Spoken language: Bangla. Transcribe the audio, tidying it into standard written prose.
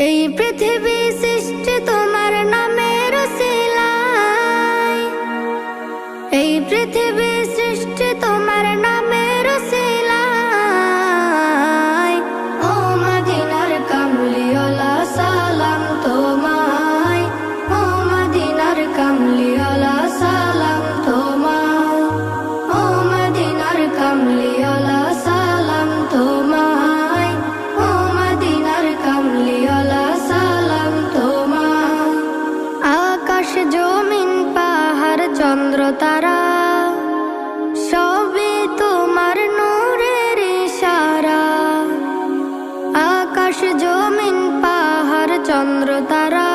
এই পৃথিবী সৃষ্টি তোমার নামের উসিলায়, এই পৃথিবী সৃষ্টি তোমার নামের উসিলায়। ও মদিনার কামলিওয়ালা সালাম তোমায়, ও মদিনার কামলিওয়ালা সালাম তোমায়, ও মদিনার কামলিওয়ালা সালাম তোমায়, ও মদিনার কামলিওয়ালা সালাম তোমায়। আকাশ জমিন পাহাড় চন্দ্র তারা সবই তোমার নূরের ইশারা। আকাশ জমিন পাহাড় চন্দ্র তারা